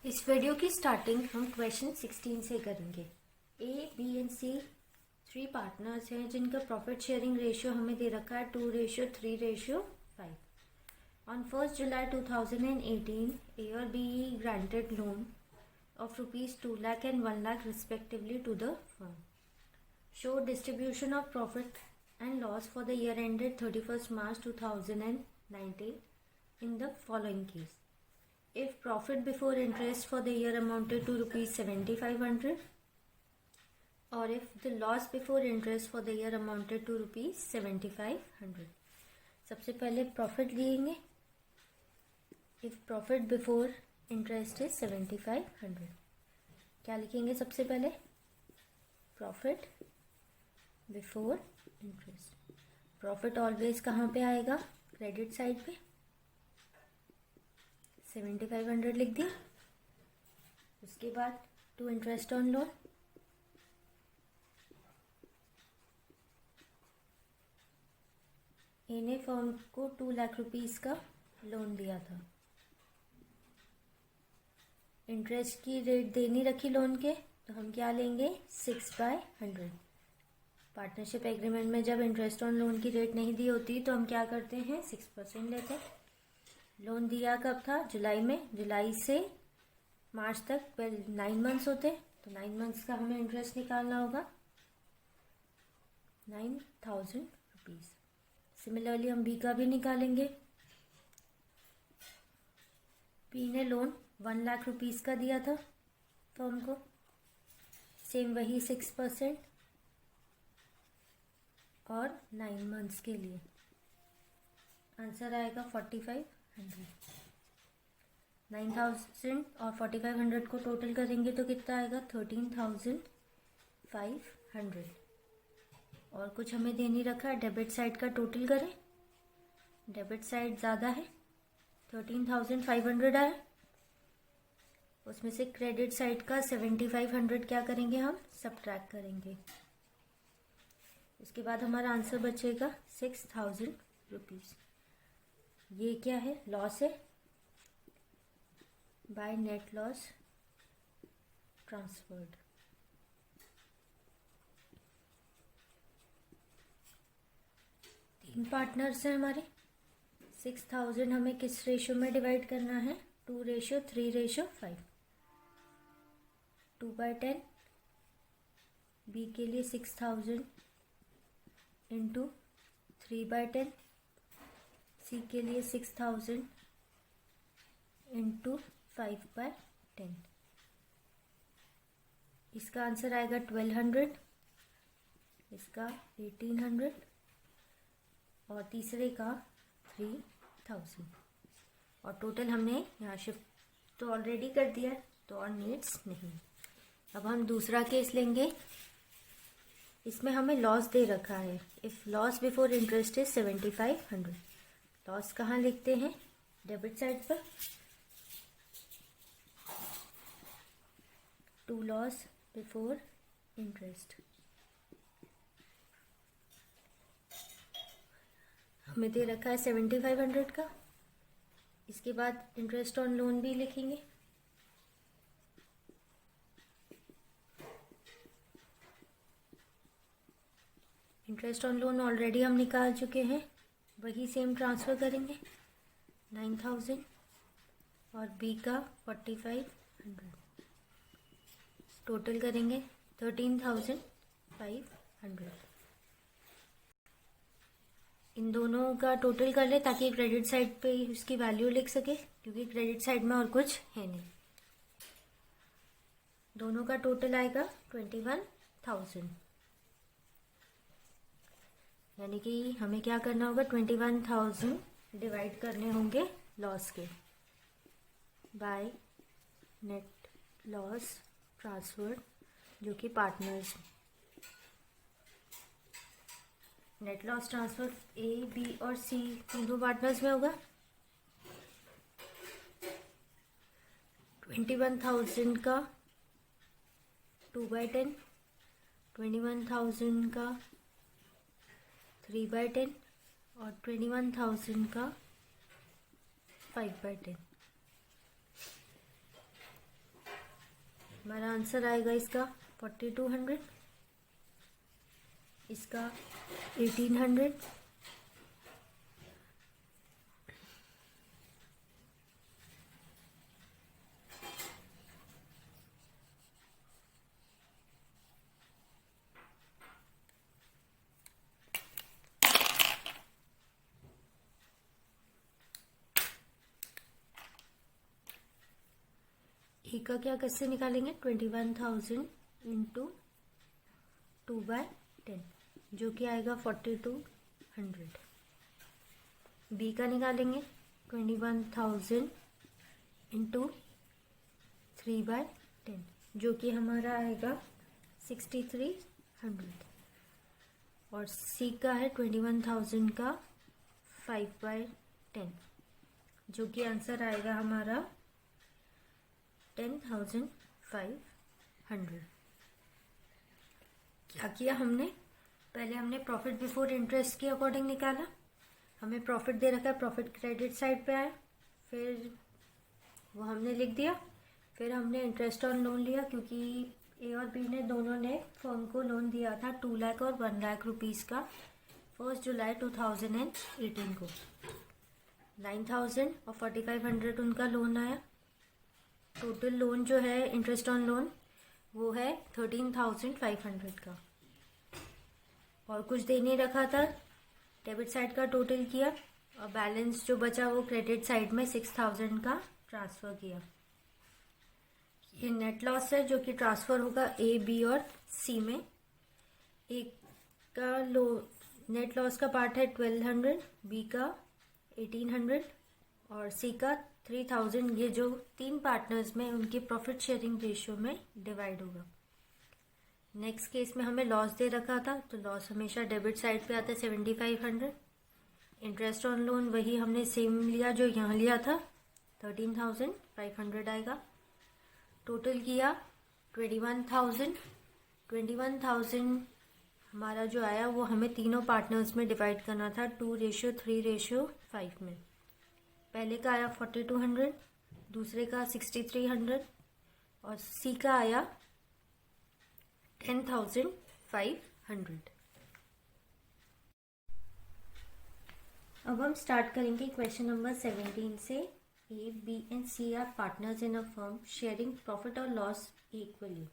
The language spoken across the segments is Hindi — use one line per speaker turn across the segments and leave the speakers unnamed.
इस वीडियो की स्टार्टिंग हम क्वेश्चन 16 से करेंगे। ए, बी एंड सी 3 पार्टनर्स हैं जिनका प्रॉफिट शेयरिंग रेशियो हमें दे रखा है 2:3:5। ऑन 1st July 2018, A और B granted loan of rupees 2 lakh and 1 lakh respectively to the firm. Show distribution of profit and loss for the year ended 31st March 2019 in the following case. If profit before interest for the year amounted to rupees 7,500, or if the loss before interest for the year amounted to rupees 7,500. सबसे पहले प्रॉफिट लिखेंगे। If profit before interest is 7,500, क्या लिखेंगे सबसे पहले? Profit before interest. Profit always कहाँ पे आएगा? क्रेडिट साइड पे। 7,500 लिख दिया। उसके बाद टू इंटरेस्ट ऑन लोन, ए ने फर्म को 2 लाख रुपीस का लोन दिया था। इंटरेस्ट की रेट दे नहीं रखी लोन के, तो हम क्या लेंगे? 6/100। पार्टनरशिप एग्रीमेंट में जब इंटरेस्ट ऑन लोन की रेट नहीं दी होती तो हम क्या करते हैं? 6% लेते हैं। लोन दिया कब था? जुलाई में। जुलाई से मार्च तक 9 मंथ्स होते, तो 9 मंथ्स का हमें इंटरेस्ट निकालना होगा 9,000 रुपीज। सिमिलरली हम बी का भी निकालेंगे। बी ने लोन 1 लाख रुपीज का दिया था फर्म को, सेम वही 6% और 9 मंथ्स के लिए। आंसर आएगा 4,500। 9,000 और 4,500 को टोटल करेंगे तो कितना आएगा? 13,500। और कुछ हमें दे नहीं रखा है। डेबिट साइड का टोटल करें। डेबिट साइड ज़्यादा है, 13,500 आया। उसमें से क्रेडिट साइड का 7,500 क्या करेंगे? हम सब्ट्रैक्ट करेंगे। उसके बाद हमारा आंसर बचेगा 6,000 रुपीज़। ये क्या है? लॉस है बाय नेट लॉस ट्रांसफर्ड। तीन पार्टनर्स हैं हमारे। 6,000 हमें किस रेशियो में डिवाइड करना है? 2:3:5। 2/10। बी के लिए 6,000 इंटू 3/10। सी के लिए 6,000 इंटू 5/10। इसका आंसर आएगा 1,200, इसका 1,800 और तीसरे का 3,000। और टोटल हमने यहाँ शिफ्ट तो ऑलरेडी कर दिया, तो और नीड्स नहीं। अब हम दूसरा केस लेंगे। इसमें हमें लॉस दे रखा है। If loss before interest is 7,500। Loss कहाँ लिखते हैं? डेबिट साइड पर। To loss before interest. हमें दे रखा है 7,500 का। इसके बाद इंटरेस्ट ऑन लोन भी लिखेंगे। इंटरेस्ट ऑन लोन ऑलरेडी हम निकाल चुके हैं, वही सेम ट्रांसफ़र करेंगे। 9,000 और बी का 4,500 टोटल करेंगे 13,500। इन दोनों का टोटल कर ले ताकि क्रेडिट साइड पे उसकी वैल्यू लिख सके, क्योंकि क्रेडिट साइड में और कुछ है नहीं। दोनों का टोटल आएगा 21,000। यानी कि हमें क्या करना होगा? 21,000 डिवाइड करने होंगे लॉस के बाय नेट लॉस ट्रांसफर, जो कि पार्टनर्स। नेट लॉस ट्रांसफर ए, बी और सी तीनों पार्टनर्स में होगा। 21,000 का 2/10, 21,000 का 3/10 और 21,000 का 5/10। हमारा आंसर आएगा इसका 4200, इसका 1800, ए का क्या कैसे निकालेंगे 21,000 इंटू 2/10 जो कि आएगा 4200। बी का निकालेंगे 21,000 इंटू 3/10 जो कि हमारा आएगा 6300। और सी का है 21,000 का 5/10 जो कि आंसर आएगा हमारा 10,500। क्या किया हमने, पहले हमने प्रॉफिट बिफोर इंटरेस्ट के अकॉर्डिंग निकाला। हमें प्रॉफिट दे रखा है, प्रॉफिट क्रेडिट साइड पे आया, फिर वो हमने लिख दिया। फिर हमने इंटरेस्ट ऑन लोन लिया क्योंकि ए और बी ने दोनों ने फर्म को लोन दिया था 2 लाख और 1 लाख रुपीज़ का 1 जुलाई 2018 को। 9,000 और 4,500 उनका लोन आया। टोटल लोन जो है इंटरेस्ट ऑन लोन वो है 13,500 का। और कुछ दे नहीं रखा था, डेबिट साइड का टोटल किया और बैलेंस जो बचा वो क्रेडिट साइड में 6,000 का ट्रांसफ़र किया। ये नेट लॉस है जो कि ट्रांसफ़र होगा ए, बी और सी में। एक का नेट लॉस का पार्ट है 1,200, बी का 1,800 और सी का 3,000। ये जो 3 पार्टनर्स में उनकी प्रॉफिट शेयरिंग रेशियो में डिवाइड होगा। नेक्स्ट केस में हमें लॉस दे रखा था तो लॉस हमेशा डेबिट साइड पे आता है 7,500। इंटरेस्ट ऑन लोन वही हमने सेम लिया जो यहाँ लिया था 13,500 आएगा। टोटल किया 21,000। 21,000 हमारा जो आया वो हमें तीनों पार्टनर्स में डिवाइड करना था 2:3:5 में। पहले का आया 4,200, दूसरे का 6,300 और सी का आया 10,500। अब हम स्टार्ट करेंगे क्वेश्चन नंबर 17 से। A, B and C are partners in a firm sharing profit और loss equally.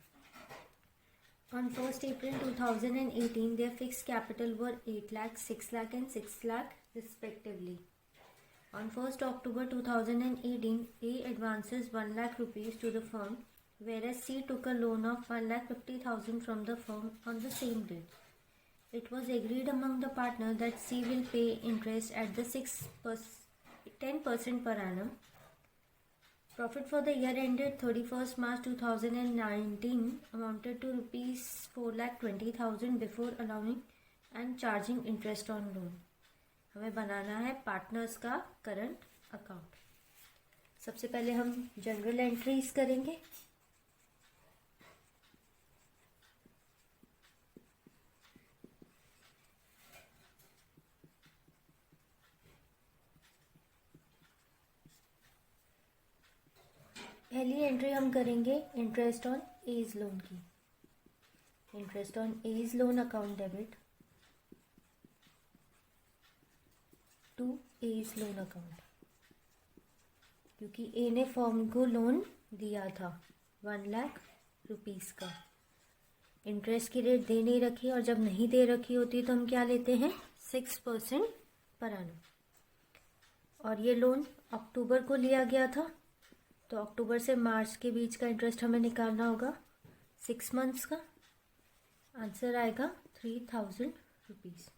On 1st April 2018, their fixed capital were 8 lakh, 6 lakh and 6 lakh respectively. On 1st October 2018, A advances 1 lakh rupees to the firm, whereas C took a loan of 1,50,000 from the firm on the same date. It was agreed among the partners that C will pay interest at the 10% per annum. Profit for the year ended 31st March 2019 amounted to rupees 4,20,000 before allowing and charging interest on loan. हमें बनाना है पार्टनर्स का करंट अकाउंट। सबसे पहले हम जनरल एंट्रीज करेंगे। पहली एंट्री हम करेंगे इंटरेस्ट ऑन एज लोन की। Interest on A's loan account debit to A's loan account, क्योंकि ए ने फर्म को लोन दिया था 1 लाख रुपीज़ का। इंटरेस्ट की रेट दे नहीं रखी और जब नहीं दे रखी होती तो हम क्या लेते हैं 6% पर annum। और ये लोन अक्टूबर को लिया गया था तो अक्टूबर से मार्च के बीच का इंटरेस्ट हमें निकालना होगा 6 मंथ्स का। आंसर आएगा 3,000 रुपीज़।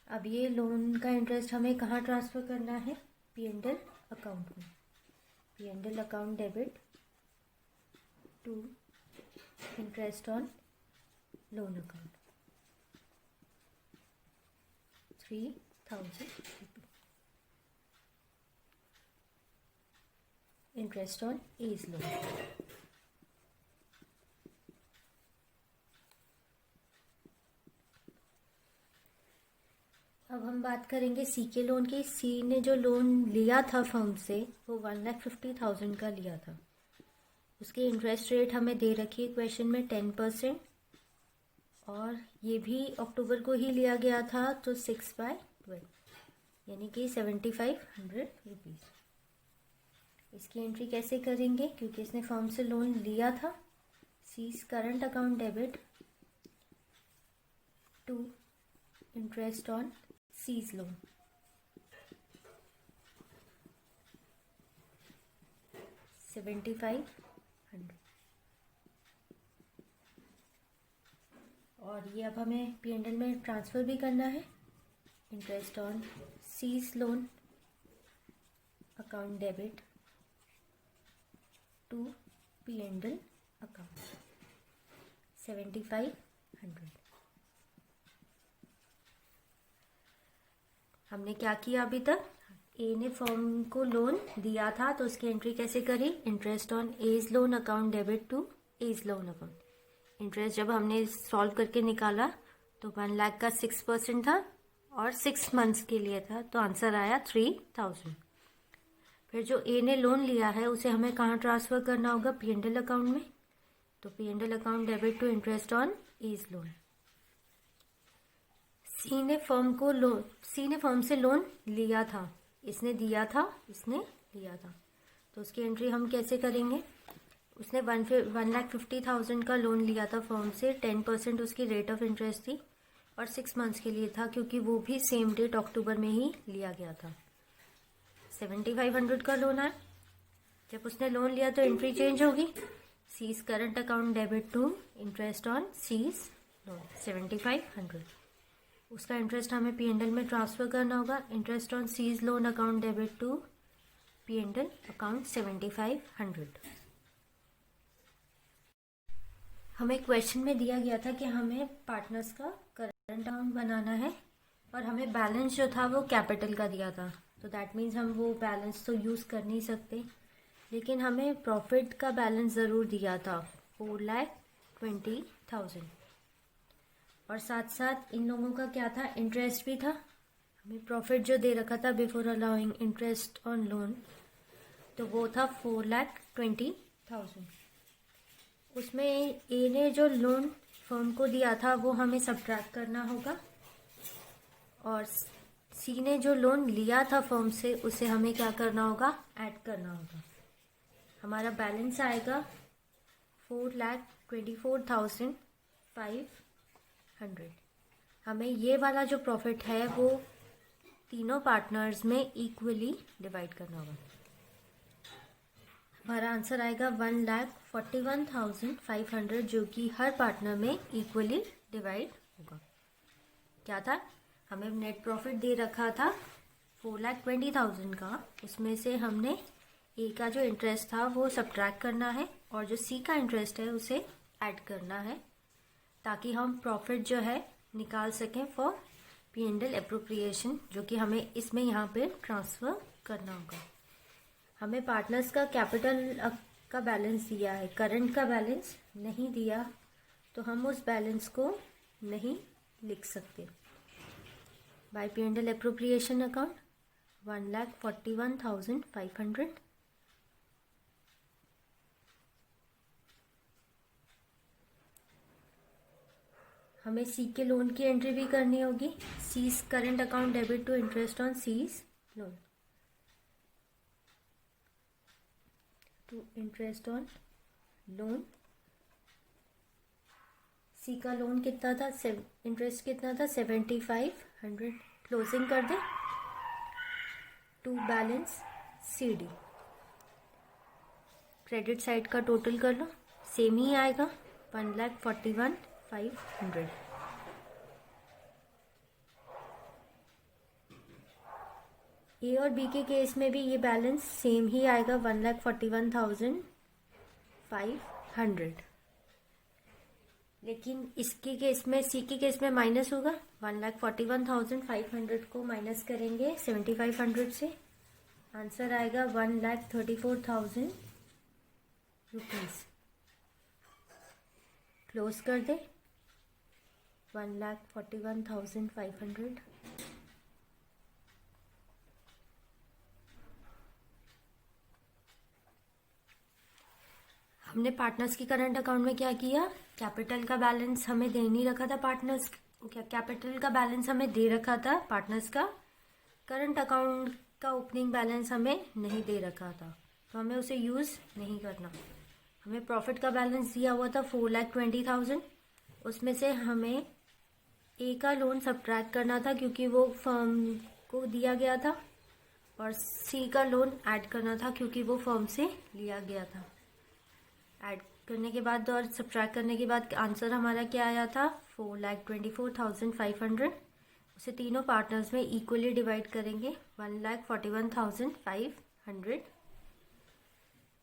अब ये लोन का इंटरेस्ट हमें कहाँ ट्रांसफ़र करना है, P&L अकाउंट में। P&L account debit to interest on loan account 3,000 rupees. Interest on A's loan. अब हम हम बात करेंगे सी के लोन की। सी ने जो लोन लिया था फर्म से वो 1,50,000 का लिया था। उसकी इंटरेस्ट रेट हमें दे रखी है क्वेश्चन में 10%, और ये भी अक्टूबर को ही लिया गया था, तो 6/12 यानी कि 7,500 रुपीज़। इसकी एंट्री कैसे करेंगे, क्योंकि इसने फर्म से लोन लिया था। C's current account debit to interest on C's loan. $7,500, और ये अब हमें P&L में ट्रांसफ़र भी करना है। Interest on C's loan account debit to P&L account 7,500। हमने क्या किया अभी तक, ए ने फर्म को लोन दिया था तो उसकी एंट्री कैसे करी, interest on A's loan account debit to A's loan account. Interest जब हमने सॉल्व करके निकाला तो 1 लाख का 6% था और 6 मंथ्स के लिए था, तो आंसर आया 3,000। फिर जो ए ने लोन लिया है उसे हमें कहाँ ट्रांसफ़र करना होगा, P&L अकाउंट में। तो P&L account debit to interest on A's loan. C ने फर्म से लोन लिया था, इसने दिया था, इसने लिया था, तो उसकी एंट्री हम कैसे करेंगे। उसने 1,50,000 का लोन लिया था फर्म से, 10% उसकी रेट ऑफ इंटरेस्ट थी और 6 मंथ्स के लिए था, क्योंकि वो भी सेम डेट अक्टूबर में ही लिया गया था। 7,500 का लोन है। जब उसने लोन लिया तो एंट्री चेंज होगी, C's current account debit to interest on C's loan 7,500। उसका इंटरेस्ट हमें P&L में ट्रांसफ़र करना होगा। Interest on C's loan account debit to P&L account 7,500। हमें क्वेश्चन में दिया गया था कि हमें पार्टनर्स का करंट अकाउंट बनाना है और हमें बैलेंस जो था वो कैपिटल का दिया था, तो दैट मीन्स हम वो बैलेंस तो यूज़ कर नहीं सकते, लेकिन हमें प्रॉफिट का बैलेंस ज़रूर दिया था 4,20,000, और साथ साथ इन लोगों का क्या था, इंटरेस्ट भी था। हमें प्रॉफिट जो दे रखा था before allowing interest on loan, तो वो था 4,20,000। उसमें ए ने जो लोन फर्म को दिया था वो हमें सब्ट्रैक्ट करना होगा, और सी ने जो लोन लिया था फर्म से उसे हमें क्या करना होगा, ऐड करना होगा। हमारा बैलेंस आएगा 4,24,500। हमें ये वाला जो प्रॉफिट है वो तीनों पार्टनर्स में इक्वली डिवाइड करना होगा। हमारा आंसर आएगा 1,41,500, जो कि हर पार्टनर में इक्वली डिवाइड होगा। क्या था, हमें नेट प्रॉफिट दे रखा था 4,20,000 का, उसमें से हमने ए का जो इंटरेस्ट था वो सब्ट्रैक्ट करना है और जो सी का इंटरेस्ट है उसे ऐड करना है, ताकि हम प्रॉफिट जो है निकाल सकें फॉर P&L एप्रोप्रिएशन, जो कि हमें इसमें यहाँ पे ट्रांसफ़र करना होगा। हमें पार्टनर्स का कैपिटल का बैलेंस दिया है, करंट का बैलेंस नहीं दिया, तो हम उस बैलेंस को नहीं लिख सकते। By P&L appropriation account 1,41,500। हमें सी के लोन की एंट्री भी करनी होगी। C's current account debit to interest on C's loan to interest on loan. C का लोन कितना था, इंटरेस्ट कितना था, 7,500। क्लोजिंग कर दे to balance C D. Credit side का टोटल कर लो, सेम ही आएगा 1,41,500। ए और बी के केस में भी ये बैलेंस सेम ही आएगा 1,41,500, लेकिन इसके केस में, सी के केस में माइनस होगा। 1,41,500 को माइनस करेंगे 7,500 से, आंसर आएगा 1,34,000 रुपीज़। क्लोज कर दे 1,41,500। हमने पार्टनर्स की करंट अकाउंट में क्या किया, कैपिटल का बैलेंस हमें दे नहीं रखा था पार्टनर्स, क्या कैपिटल का बैलेंस हमें दे रखा था पार्टनर्स का, करंट अकाउंट का ओपनिंग बैलेंस हमें नहीं दे रखा था, तो हमें उसे यूज़ नहीं करना। हमें प्रॉफिट का बैलेंस दिया हुआ था 4,20,000, उसमें से हमें ए का लोन सब्ट्रैक्ट करना था क्योंकि वो फर्म को दिया गया था, और सी का लोन ऐड करना था क्योंकि वो फर्म से लिया गया था। ऐड करने के बाद और सब्ट्रैक्ट करने के बाद आंसर हमारा क्या आया था, 4,24,500। उसे तीनों पार्टनर्स में इक्वली डिवाइड करेंगे, 1,41,500।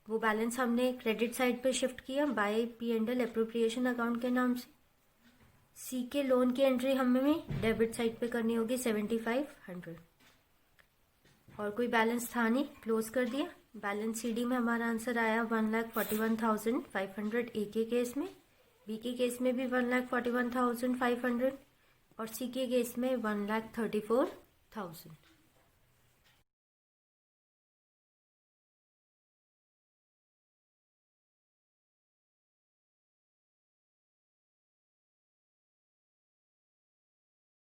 वो बैलेंस हमने क्रेडिट साइड पे शिफ्ट किया बाय P&L एप्रोप्रिएशन अकाउंट के नाम से। सी के लोन की एंट्री हमें डेबिट साइड पे करनी होगी 7,500, और कोई बैलेंस था नहीं, क्लोज कर दिया। बैलेंस CD में हमारा आंसर आया 1,41,500 ए के केस में, बी के केस में भी 1,41,500 और सी के केस में 1,34,000।